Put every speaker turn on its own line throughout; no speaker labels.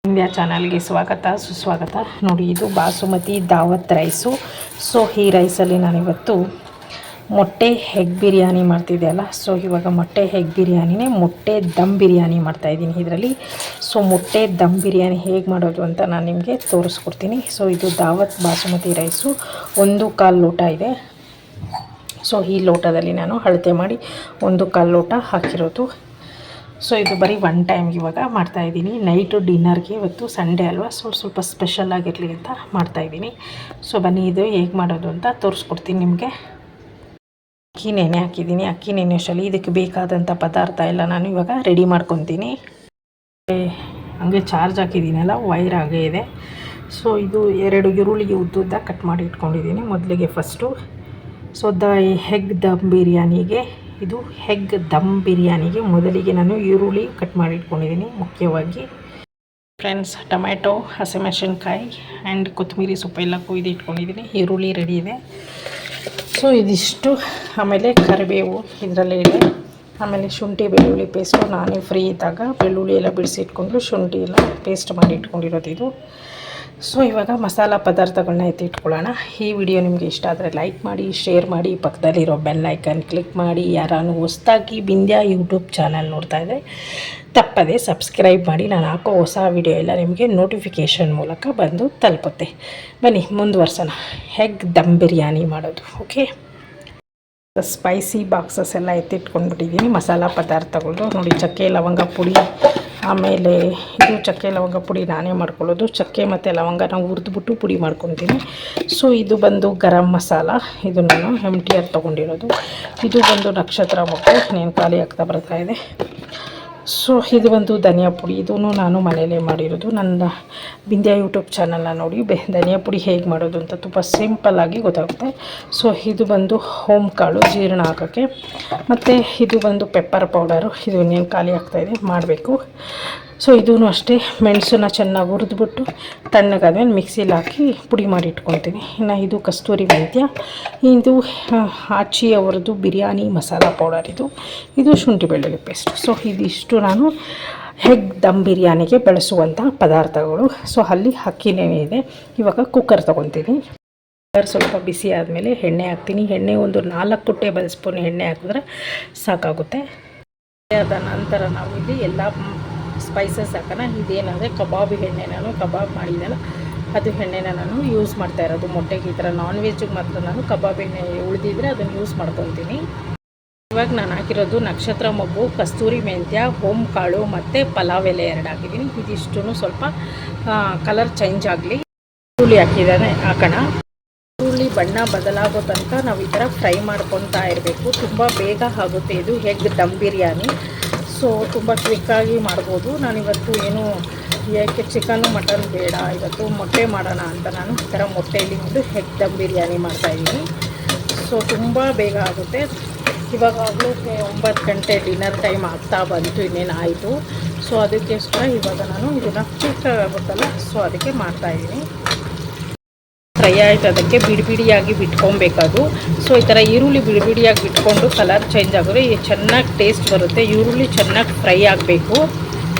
India ಚಾನಲ್ಗೆ ಸ್ವಾಗತ ಸುಸ್ವಾಗತ. ನೋಡಿ, ಇದು ಬಾಸುಮತಿ ದಾವತ್ ರೈಸು. ಸೊ ಈ ರೈಸಲ್ಲಿ ನಾನಿವತ್ತು ಮೊಟ್ಟೆ ಹೆಗ್ ಬಿರಿಯಾನಿ ಮಾಡ್ತಿದ್ದೆ. ಸೊ ಇವಾಗ ಮೊಟ್ಟೆ ಹೆಗ್ ಬಿರಿಯಾನಿನೇ ಮೊಟ್ಟೆ ದಮ್ ಬಿರಿಯಾನಿ ಮಾಡ್ತಾಯಿದ್ದೀನಿ ಇದರಲ್ಲಿ. ಸೊ ಮೊಟ್ಟೆ ದಮ್ ಬಿರಿಯಾನಿ ಹೇಗೆ ಮಾಡೋದು ಅಂತ ನಾನು ನಿಮಗೆ ತೋರಿಸ್ಕೊಡ್ತೀನಿ. ಸೊ ಇದು ದಾವತ್ ಬಾಸುಮತಿ ರೈಸು 1/4 ಲೋಟ ಇದೆ. ಸೊ ಈ ಲೋಟದಲ್ಲಿ ನಾನು ಅಳತೆ ಮಾಡಿ 1/4 ಲೋಟ ಹಾಕಿರೋದು. ಸೊ ಇದು ಬರೀ ಒನ್ ಟೈಮ್ಗೆ ಇವಾಗ ಮಾಡ್ತಾಯಿದ್ದೀನಿ. ನೈಟು ಡಿನ್ನರ್ಗೆ, ಇವತ್ತು ಸಂಡೇ ಅಲ್ವಾ, ಸ್ವಲ್ಪ ಸ್ಪೆಷಲ್ ಆಗಿರಲಿ ಅಂತ ಮಾಡ್ತಾಯಿದ್ದೀನಿ. ಸೊ ಬನ್ನಿ ಇದು ಹೇಗೆ ಮಾಡೋದು ಅಂತ ತೋರಿಸ್ಕೊಡ್ತೀನಿ ನಿಮಗೆ. ಅಕ್ಕಿ ನೆನೆ ಹಾಕಿದ್ದೀನಿ. ಅಕ್ಕಿ ನೆನೆಯೋಷ್ಟರಲ್ಲಿ ಇದಕ್ಕೆ ಬೇಕಾದಂಥ ಪದಾರ್ಥ ಎಲ್ಲ ನಾನು ಇವಾಗ ರೆಡಿ ಮಾಡ್ಕೊತೀನಿ. ಹಂಗೆ ಚಾರ್ಜ್ ಹಾಕಿದ್ದೀನಲ್ಲ, ವೈರ್ ಹಾಗೇ ಇದೆ. ಸೊ ಇದು 2 ಈರುಳ್ಳಿಗೆ ಉದ್ದುದ್ದ ಕಟ್ ಮಾಡಿ ಇಟ್ಕೊಂಡಿದ್ದೀನಿ ಮೊದಲಿಗೆ ಫಸ್ಟು. ಸೊ ಹೆಗ್ ದಮ್ ಬಿರಿಯಾನಿಗೆ, ಇದು ಹೆಗ್ ದಮ್ ಬಿರಿಯಾನಿಗೆ ಮೊದಲಿಗೆ ನಾನು ಈರುಳ್ಳಿ ಕಟ್ ಮಾಡಿ ಇಟ್ಕೊಂಡಿದ್ದೀನಿ ಮುಖ್ಯವಾಗಿ. ಫ್ರೆಂಡ್ಸ್, ಟೊಮ್ಯಾಟೊ, ಹಸಿಮೆಣಸಿನ್ಕಾಯಿ ಆ್ಯಂಡ್ ಕೊತ್ತಂಬರಿ ಸೊಪ್ಪೆಲ್ಲ ಕೊಯ್ದು ಇಟ್ಕೊಂಡಿದ್ದೀನಿ. ಈರುಳ್ಳಿ ರೆಡಿ ಇದೆ. ಸೊ ಇದಿಷ್ಟು, ಆಮೇಲೆ ಕರಿಬೇವು ಇದರಲ್ಲೇ ಇದೆ. ಆಮೇಲೆ ಶುಂಠಿ ಬೆಳ್ಳುಳ್ಳಿ ಪೇಸ್ಟು ನಾನೇ ಫ್ರೀ ಇದ್ದಾಗ ಬೆಳ್ಳುಳ್ಳಿ ಎಲ್ಲ ಬಿಡಿಸಿ ಇಟ್ಕೊಂಡು ಶುಂಠಿ ಎಲ್ಲ ಪೇಸ್ಟ್ ಮಾಡಿ ಇಟ್ಕೊಂಡಿರೋದು ಇದು. ಸೊ ಇವಾಗ ಮಸಾಲ ಪದಾರ್ಥಗಳನ್ನ ಎತ್ತಿಟ್ಕೊಳ್ಳೋಣ. ಈ ವಿಡಿಯೋ ನಿಮಗೆ ಇಷ್ಟ ಆದರೆ ಲೈಕ್ ಮಾಡಿ, ಶೇರ್ ಮಾಡಿ, ಪಕ್ಕದಲ್ಲಿರೋ ಬೆಲ್ ಐಕನ್ ಕ್ಲಿಕ್ ಮಾಡಿ. ಯಾರಾನು ಹೊಸದಾಗಿ ಬಿಂದ್ಯಾ ಯೂಟ್ಯೂಬ್ ಚಾನಲ್ ನೋಡ್ತಾ ಇದ್ದರೆ ತಪ್ಪದೆ ಸಬ್ಸ್ಕ್ರೈಬ್ ಮಾಡಿ. ನಾನು ಹಾಕೋ ಹೊಸ ವಿಡಿಯೋ ಎಲ್ಲ ನಿಮಗೆ ನೋಟಿಫಿಕೇಷನ್ ಮೂಲಕ ಬಂದು ತಲುಪುತ್ತೆ. ಬನ್ನಿ ಮುಂದುವರ್ಸೋಣ ಹೆಗ್ ದಮ್ ಬಿರಿಯಾನಿ ಮಾಡೋದು. ಓಕೆ, ಸ್ಪೈಸಿ ಬಾಕ್ಸಸ್ ಎಲ್ಲ ಎತ್ತಿಟ್ಕೊಂಡ್ಬಿಟ್ಟಿದ್ದೀನಿ. ಮಸಾಲ ಪದಾರ್ಥಗಳು ನೋಡಿ, ಚಕ್ಕೆ ಲವಂಗ ಪುಡಿ, ಆಮೇಲೆ ಇದು ಚಕ್ಕೆ ಲವಂಗ ಪುಡಿ ನಾನೇ ಮಾಡ್ಕೊಳ್ಳೋದು. ಚಕ್ಕೆ ಮತ್ತು ಲವಂಗನ ಹುರಿದ್ಬಿಟ್ಟು ಪುಡಿ ಮಾಡ್ಕೊತೀನಿ. ಸೊ ಇದು ಬಂದು ಗರಂ ಮಸಾಲ, ಇದು ನಾನು MTR ತೊಗೊಂಡಿರೋದು. ಇದು ಬಂದು ನಕ್ಷತ್ರ ಮೊಟ್ಟೆ ಇನ್ನೇನು ಖಾಲಿ ಆಗ್ತಾ ಬರ್ತಾಯಿದೆ. ಸೊ ಇದು ಬಂದು ಧನಿಯಾ ಪುಡಿ, ಇದೂ ನಾನು ಮನೆಯಲ್ಲೇ ಮಾಡಿರೋದು. ನನ್ನ ಬಿಂದ್ಯಾ ಯೂಟ್ಯೂಬ್ ಚಾನಲ್ನ ನೋಡಿ ಧನಿಯಾ ಪುಡಿ ಹೇಗೆ ಮಾಡೋದು ಅಂತ ತುಂಬ ಸಿಂಪಲ್ಲಾಗಿ ಗೊತ್ತಾಗುತ್ತೆ. ಸೊ ಇದು ಬಂದು ಹೋಮ್ ಕಾಳು ಜೀರ್ಣ ಹಾಕೋಕ್ಕೆ. ಮತ್ತು ಇದು ಬಂದು ಪೆಪ್ಪರ್ ಪೌಡರು, ಇದು ಇನ್ನೇನು ಖಾಲಿ ಆಗ್ತಾಯಿದೆ, ಮಾಡಬೇಕು. ಸೊ ಇದೂ ಅಷ್ಟೇ, ಮೆಣಸನ್ನ ಚೆನ್ನಾಗಿ ಹುರಿದ್ಬಿಟ್ಟು ತಣ್ಣಗಾದ್ಮೇಲೆ ಮಿಕ್ಸಿಲಿ ಹಾಕಿ ಪುಡಿ ಮಾಡಿ ಇಟ್ಕೊತೀನಿ. ಇನ್ನು ಇದು ಕಸ್ತೂರಿ ಮೆಂತ್ಯ, ಇದು ಆಚಿ ಅವರದ್ದು ಬಿರಿಯಾನಿ ಮಸಾಲ ಪೌಡರ್, ಇದು ಶುಂಠಿ ಬೆಳ್ಳುಳ್ಳಿ ಪೇಸ್ಟ್. ಸೊ ಇದಿಷ್ಟು ನಾನು ಹೆಗ್ ದಮ್ ಬಿರಿಯಾನಿಗೆ ಬಳಸುವಂಥ ಪದಾರ್ಥಗಳು. ಸೊ ಅಲ್ಲಿ ಅಕ್ಕಿನೇ ಇದೆ. ಇವಾಗ ಕುಕ್ಕರ್ ತೊಗೊತೀನಿ. ಕುಕ್ಕರ್ ಸ್ವಲ್ಪ ಬಿಸಿ ಆದಮೇಲೆ ಎಣ್ಣೆ ಹಾಕ್ತೀನಿ. ಎಣ್ಣೆ ಒಂದು 4 ಟೇಬಲ್ ಸ್ಪೂನ್ ಎಣ್ಣೆ ಹಾಕಿದ್ರೆ ಸಾಕಾಗುತ್ತೆ. ಅದ ನಂತರ ನಾವು ಇಲ್ಲಿ ಎಲ್ಲ ಸ್ಪೈಸಸ್ ಹಾಕೋಣ. ಇದೇನಂದರೆ ಕಬಾಬ್ ಎಣ್ಣೆ, ನಾನು ಕಬಾಬ್ ಮಾಡಿದ್ದೆಲ್ಲ ಅದು ಎಣ್ಣೆನ ನಾನು ಯೂಸ್ ಮಾಡ್ತಾ ಇರೋದು ಮೊಟ್ಟೆಗೆ. ಈ ಥರ ನಾನ್ ವೆಜ್ಜಿಗೆ ಮಾತ್ರ ನಾನು ಕಬಾಬ್ ಎಣ್ಣೆ ಉಳಿದಿದ್ರೆ ಅದನ್ನು ಯೂಸ್ ಮಾಡ್ಕೊತೀನಿ. ಇವಾಗ ನಾನು ಹಾಕಿರೋದು ನಕ್ಷತ್ರ ಮೊಗ್ಗು, ಕಸ್ತೂರಿ ಮೆಂತ್ಯ, ಹೋಮ್ ಕಾಳು ಮತ್ತು ಪಲಾವ್ ಎಲೆ 2 ಹಾಕಿದ್ದೀನಿ. ಇದಿಷ್ಟು ಸ್ವಲ್ಪ ಕಲರ್ ಚೇಂಜ್ ಆಗಲಿ. ಈರುಳ್ಳಿ ಹಾಕೋಣ. ಈರುಳ್ಳಿ ಬಣ್ಣ ಬದಲಾಗೋ ತನಕ ನಾವು ಈ ಥರ ಫ್ರೈ ಮಾಡ್ಕೊತಾ ಇರಬೇಕು. ತುಂಬ ಬೇಗ ಆಗುತ್ತೆ ಇದು ಹೆಗ್ ದಮ್ ಬಿರಿಯಾನಿ. ಸೊ ತುಂಬ ಕ್ವಿಕ್ಕಾಗಿ ಮಾಡ್ಬೋದು. ನಾನಿವತ್ತು ಏನು ಏಕೆ ಚಿಕನ್ನು ಮಟನ್ ಬೇಡ, ಇವತ್ತು ಮೊಟ್ಟೆ ಮಾಡೋಣ ಅಂತ ನಾನು ಈ ಥರ ಮೊಟ್ಟೆಯಲ್ಲಿ ಒಂದು ಹೆಗ್ ದಮ್ ಬಿರಿಯಾನಿ ಮಾಡ್ತಾಯಿದ್ದೀನಿ. ಸೊ ತುಂಬ ಬೇಗ ಆಗುತ್ತೆ. ಇವಾಗಲೂ 9 ಗಂಟೆ ಡಿನ್ನರ್ ಟೈಮ್ ಆಗ್ತಾ ಬಂತು, ಇನ್ನೇನು ಆಯಿತು. ಸೊ ಅದಕ್ಕೋಸ್ಕರ ಇವಾಗ ನಾನು ಇದನ್ನು ಕ್ವಿಕ್ಕಾಗುತ್ತಲ್ಲ, ಸೊ ಅದಕ್ಕೆ ಮಾಡ್ತಾಯಿದ್ದೀನಿ. ಫ್ರೈ ಆಯಿತು, ಅದಕ್ಕೆ ಬಿಡಿಯಾಗಿ ಬಿಟ್ಕೊಬೇಕದು. ಸೊ ಈ ಥರ ಈರುಳ್ಳಿ ಬಿಡಿಯಾಗಿ ಬಿಟ್ಕೊಂಡು ಕಲರ್ ಚೇಂಜ್ ಆಗಿದ್ರೆ ಚೆನ್ನಾಗಿ ಟೇಸ್ಟ್ ಬರುತ್ತೆ. ಈರುಳ್ಳಿ ಚೆನ್ನಾಗಿ ಫ್ರೈ ಆಗಬೇಕು.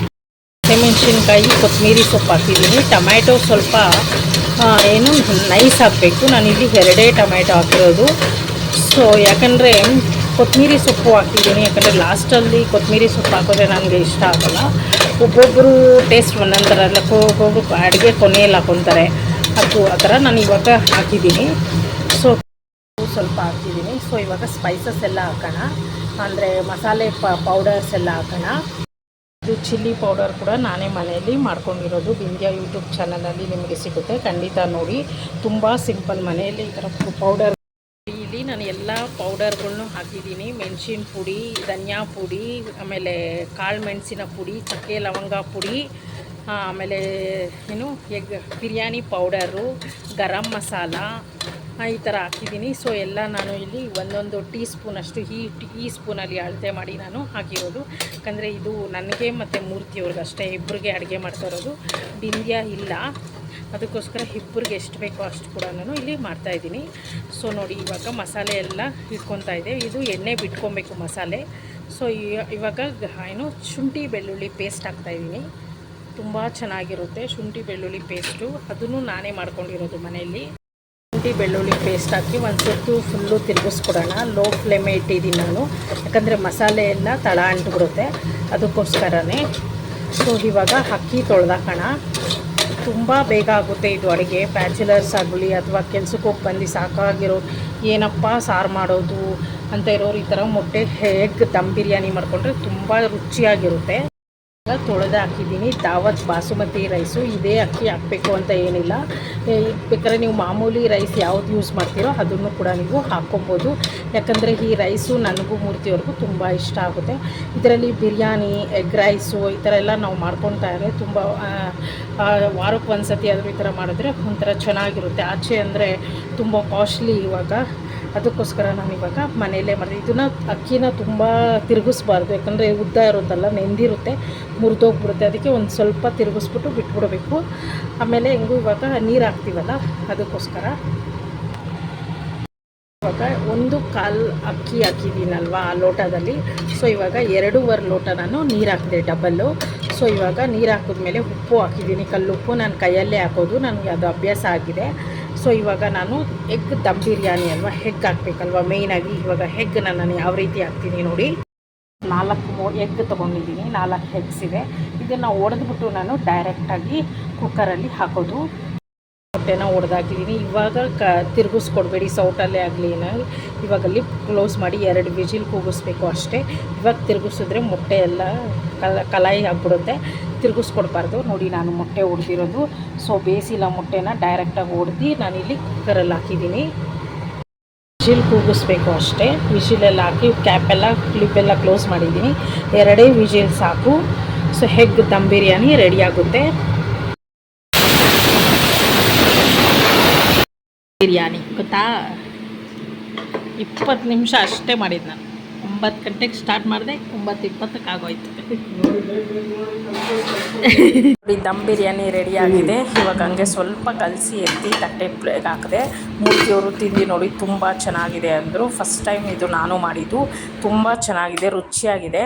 ಹಸಿಮೆಣಸಿನ್ಕಾಯಿ, ಕೊತ್ತಂಬರಿ ಸೊಪ್ಪು ಹಾಕಿದ್ದೀನಿ. ಟೊಮ್ಯಾಟೊ ಸ್ವಲ್ಪ ಏನು ನೈಸ್ ಹಾಕಬೇಕು. ನಾನಿಲ್ಲಿ 2 ಟೊಮ್ಯಾಟೊ ಹಾಕಿರೋದು. ಸೊ ಯಾಕಂದರೆ ಕೊತ್ತಂಬರಿ ಸೊಪ್ಪು ಹಾಕಿದ್ದೀನಿ, ಯಾಕಂದರೆ ಲಾಸ್ಟಲ್ಲಿ ಕೊತ್ತಂಬರಿ ಸೊಪ್ಪು ಹಾಕಿದ್ರೆ ನನಗೆ ಇಷ್ಟ ಆಗೋಲ್ಲ. ಒಬ್ಬೊಬ್ಬರು ಟೇಸ್ಟ್ ಒಂದೊಂಥರ ಎಲ್ಲ, ಒಬ್ಬೊಬ್ಬರು ಅಡುಗೆ ಕೊನೆಯಲ್ಲಿ ಹಾಕೊತಾರೆ. ಅದು ಆ ಥರ ನಾನು ಇವಾಗ ಹಾಕಿದ್ದೀನಿ. ಸೊ ಸ್ವಲ್ಪ ಹಾಕಿದ್ದೀನಿ. ಸೊ ಇವಾಗ ಸ್ಪೈಸಸ್ ಎಲ್ಲ ಹಾಕೋಣ, ಅಂದರೆ ಮಸಾಲೆ ಪೌಡರ್ಸ್ ಎಲ್ಲ ಹಾಕೋಣ. ಇದು ಚಿಲ್ಲಿ ಪೌಡರ್ ಕೂಡ ನಾನೇ ಮನೆಯಲ್ಲಿ ಮಾಡ್ಕೊಂಡಿರೋದು. ಬಿಂದ್ಯಾ ಯೂಟ್ಯೂಬ್ ಚಾನಲಲ್ಲಿ ನಿಮಗೆ ಸಿಗುತ್ತೆ, ಖಂಡಿತ ನೋಡಿ. ತುಂಬ ಸಿಂಪಲ್, ಮನೆಯಲ್ಲಿ ಈ ಥರ ಪೌಡರ್. ಇಲ್ಲಿ ನಾನು ಎಲ್ಲ ಪೌಡರ್ಗಳ್ನು ಹಾಕಿದ್ದೀನಿ. ಮೆಣಸಿನ ಪುಡಿ, ಧನಿಯಾ ಪುಡಿ, ಆಮೇಲೆ ಕಾಳು ಮೆಣಸಿನ ಪುಡಿ, ಚಕ್ಕೆ ಲವಂಗ ಪುಡಿ, ಆಮೇಲೆ ಏನು ಎಗ್ ಬಿರಿಯಾನಿ ಪೌಡರು, ಗರಂ ಮಸಾಲ ಈ ಥರ ಹಾಕಿದ್ದೀನಿ. ಸೊ ಎಲ್ಲ ನಾನು ಇಲ್ಲಿ 1 ಟೀ ಸ್ಪೂನಷ್ಟು ಈ ಸ್ಪೂನಲ್ಲಿ ಅಳತೆ ಮಾಡಿ ನಾನು ಹಾಕಿರೋದು. ಯಾಕಂದರೆ ಇದು ನನಗೆ ಮತ್ತು ಮೂರ್ತಿಯವ್ರಿಗೆ ಅಷ್ಟೇ, ಇಬ್ಬರಿಗೆ ಅಡುಗೆ ಮಾಡ್ತಾ ಇರೋದು. ಬಿಂದ್ಯಾ ಇಲ್ಲ. ಅದಕ್ಕೋಸ್ಕರ ಇಬ್ಬರಿಗೆ ಎಷ್ಟು ಬೇಕೋ ಅಷ್ಟು ಕೂಡ ನಾನು ಇಲ್ಲಿ ಮಾಡ್ತಾಯಿದ್ದೀನಿ. ಸೊ ನೋಡಿ ಇವಾಗ ಮಸಾಲೆ ಎಲ್ಲ ಇಟ್ಕೊತಾ ಇದೆ. ಇದು ಎಣ್ಣೆ ಬಿಟ್ಕೊಬೇಕು ಮಸಾಲೆ. ಸೊ ಇವಾಗ ಏನು ಶುಂಠಿ ಬೆಳ್ಳುಳ್ಳಿ ಪೇಸ್ಟ್ ಹಾಕ್ತಾಯಿದ್ದೀನಿ. ತುಂಬ ಚೆನ್ನಾಗಿರುತ್ತೆ ಶುಂಠಿ ಬೆಳ್ಳುಳ್ಳಿ ಪೇಸ್ಟು. ಅದನ್ನು ನಾನೇ ಮಾಡ್ಕೊಂಡಿರೋದು ಮನೆಯಲ್ಲಿ. ಶುಂಠಿ ಬೆಳ್ಳುಳ್ಳಿ ಪೇಸ್ಟ್ ಹಾಕಿ ಒಂದು ಸೊತ್ತು ಫುಲ್ಲು ತಿರುಗಿಸ್ಕೊಡೋಣ. ಲೋ ಫ್ಲೇಮೇ ಇಟ್ಟಿದ್ದೀನಿ ನಾನು, ಯಾಕಂದರೆ ಮಸಾಲೆ ಎಲ್ಲ ತಳ ಅಂಟ್ಬಿಡುತ್ತೆ, ಅದಕ್ಕೋಸ್ಕರನೇ. ಸೊ ಇವಾಗ ಅಕ್ಕಿ ತೊಳೆದಾಕೋಣ. ತುಂಬ ಬೇಗ ಆಗುತ್ತೆ ಇದು ಅಡುಗೆ. ಬ್ಯಾಚುಲರ್ಸ್ ಆಗಲಿ ಅಥವಾ ಕೆಲ್ಸಕ್ಕೆ ಹೋಗಿ ಬಂದು ಸಾಕಾಗಿರೋ ಏನಪ್ಪ ಸಾರು ಮಾಡೋದು ಅಂತ ಇರೋರು ಈ ಥರ ಮೊಟ್ಟೆ ಎಗ್ ದಮ್ ಬಿರಿಯಾನಿ ಮಾಡಿಕೊಂಡ್ರೆ ತುಂಬ ರುಚಿಯಾಗಿರುತ್ತೆ. ತೊಳೆದು ಹಾಕಿದ್ದೀನಿ. ದಾವತ್ ಬಾಸುಮತಿ ರೈಸು. ಇದೇ ಅಕ್ಕಿ ಹಾಕಬೇಕು ಅಂತ ಏನಿಲ್ಲ. ಬೇಕಾದ್ರೆ ನೀವು ಮಾಮೂಲಿ ರೈಸ್ ಯಾವ್ದು ಯೂಸ್ ಮಾಡ್ತೀರೋ ಅದನ್ನು ಕೂಡ ನೀವು ಹಾಕ್ಕೊಬೋದು. ಯಾಕಂದರೆ ಈ ರೈಸು ನನಗೂ ಮೂರ್ತಿಯವ್ರಿಗೂ ತುಂಬ ಇಷ್ಟ ಆಗುತ್ತೆ. ಇದರಲ್ಲಿ ಬಿರಿಯಾನಿ, ಎಗ್ ರೈಸು ಈ ಥರ ಎಲ್ಲ ನಾವು ಮಾಡ್ಕೊತಾ ಇದ್ರೆ ತುಂಬ ವಾರಕ್ಕೆ ಒಂದು ಸತಿ ಆದರೂ ಈ ಥರ ಮಾಡಿದ್ರೆ ಒಂಥರ ಚೆನ್ನಾಗಿರುತ್ತೆ. ಆಚೆ ಅಂದರೆ ತುಂಬ ಕಾಸ್ಟ್ಲಿ ಇವಾಗ, ಅದಕ್ಕೋಸ್ಕರ ನಾನು ಇವಾಗ ಮನೆಯಲ್ಲೇ ಮಾಡಿದೆ. ಇದನ್ನು ಅಕ್ಕಿನ ತುಂಬ ತಿರುಗಿಸ್ಬಾರ್ದು, ಯಾಕಂದರೆ ಉದ್ದ ಇರುತ್ತಲ್ಲ, ನೆಂದಿರುತ್ತೆ, ಮುರಿದೋಗ್ಬಿಡುತ್ತೆ. ಅದಕ್ಕೆ ಒಂದು ಸ್ವಲ್ಪ ತಿರುಗಿಸ್ಬಿಟ್ಟು ಬಿಟ್ಬಿಡಬೇಕು. ಆಮೇಲೆ ಹೆಂಗೂ ಇವಾಗ ನೀರು ಹಾಕ್ತೀವಲ್ಲ ಅದಕ್ಕೋಸ್ಕರ ಇವಾಗ 1/4 ಅಕ್ಕಿ ಹಾಕಿದ್ದೀನಲ್ವ ಆ ಲೋಟದಲ್ಲಿ. ಸೊ ಇವಾಗ 2.5 ಲೋಟ ನಾನು ನೀರು ಹಾಕಿದೆ, ಡಬಲ್ಲು. ಸೊ ಇವಾಗ ನೀರು ಹಾಕಿದ್ಮೇಲೆ ಉಪ್ಪು ಹಾಕಿದ್ದೀನಿ, ಕಲ್ಲುಪ್ಪು. ನಾನು ಕೈಯಲ್ಲೇ ಹಾಕೋದು, ನನಗೆ ಅದು ಅಭ್ಯಾಸ ಆಗಿದೆ. ಸೊ ಇವಾಗ ನಾನು ಎಗ್ ದಮ್ ಬಿರಿಯಾನಿ ಅಲ್ವಾ, ಹೆಗ್ ಹಾಕಬೇಕಲ್ವ ಮೇಯ್ನಾಗಿ. ಇವಾಗ ಹೆಗ್ ನಾನು ಯಾವ ರೀತಿ ಹಾಕ್ತೀನಿ ನೋಡಿ. 4 ಎಗ್ ತೊಗೊಂಡಿದ್ದೀನಿ, 4 ಎಗ್ಸ್ ಇದೆ. ಇದನ್ನು ಒಡೆದ್ಬಿಟ್ಟು ನಾನು ಡೈರೆಕ್ಟಾಗಿ ಕುಕ್ಕರಲ್ಲಿ ಹಾಕೋದು. ಮೊಟ್ಟೆನ ಒಡೆದಾಕಿದ್ದೀನಿ. ಇವಾಗ ತಿರುಗಿಸ್ಕೊಡ್ಬೇಡಿ, ಸೌಟಲ್ಲೇ ಆಗಲಿ ಇವಾಗ ಲಿಪ್ ಕ್ಲೋಸ್ ಮಾಡಿ 2 ವಿಜಿಲ್ ಕೂಗಿಸ್ಬೇಕು ಅಷ್ಟೇ. ಇವಾಗ ತಿರುಗಿಸಿದ್ರೆ ಮೊಟ್ಟೆ ಎಲ್ಲ ಕಲಾಯಿ ಆಗಿಬಿಡುತ್ತೆ, ತಿರುಗಿಸ್ಕೊಡ್ಬಾರ್ದು. ನೋಡಿ ನಾನು ಮೊಟ್ಟೆ ಹೊಡೆದಿರೋದು. ಸೊ ಬೇಯಿಸಿಲ್ಲ ಮೊಟ್ಟೆನ, ಡೈರೆಕ್ಟಾಗಿ ಹೊಡೆದು ನಾನಿಲ್ಲಿ ಕುಕ್ಕರಲ್ಲಿ ಹಾಕಿದ್ದೀನಿ. ವಿಜಿಲ್ ಕೂಗಿಸ್ಬೇಕು ಅಷ್ಟೇ. ವಿಜಿಲೆಲ್ಲ ಹಾಕಿ ಕ್ಯಾಪೆಲ್ಲ ಕ್ಲಿಪ್ಪೆಲ್ಲ ಕ್ಲೋಸ್ ಮಾಡಿದ್ದೀನಿ. 2 ವಿಜಿಲ್ ಸಾಕು. ಸೊ ಹೆಗ್ ದಮ್ ಬಿರಿಯಾನಿ ರೆಡಿ ಆಗುತ್ತೆ. ಬಿರಿಯಾನಿ ಗೊತ್ತಾ, 20 ನಿಮಿಷ ಅಷ್ಟೇ ಮಾಡಿದ್ದು ನಾನು. 9 ಗಂಟೆಗೆ ಸ್ಟಾರ್ಟ್ ಮಾಡಿದೆ, 9:20ಕ್ಕೆ ಆಗೋಯ್ತು. ದಮ್ ಬಿರಿಯಾನಿ ರೆಡಿ ಆಗಿದೆ. ಇವಾಗ ಹಂಗೆ ಸ್ವಲ್ಪ ಕಲಸಿ ಎತ್ತಿ ತಟ್ಟೆ ಪ್ಲೇಗೆ ಹಾಕಿದೆ. ಮೂರ್ತಿಯವರು ತಿಂದು ನೋಡಿ ತುಂಬ ಚೆನ್ನಾಗಿದೆ ಅಂದರು. ಫಸ್ಟ್ ಟೈಮ್ ಇದು ನಾನು ಮಾಡಿದ್ದು, ತುಂಬ ಚೆನ್ನಾಗಿದೆ, ರುಚಿಯಾಗಿದೆ.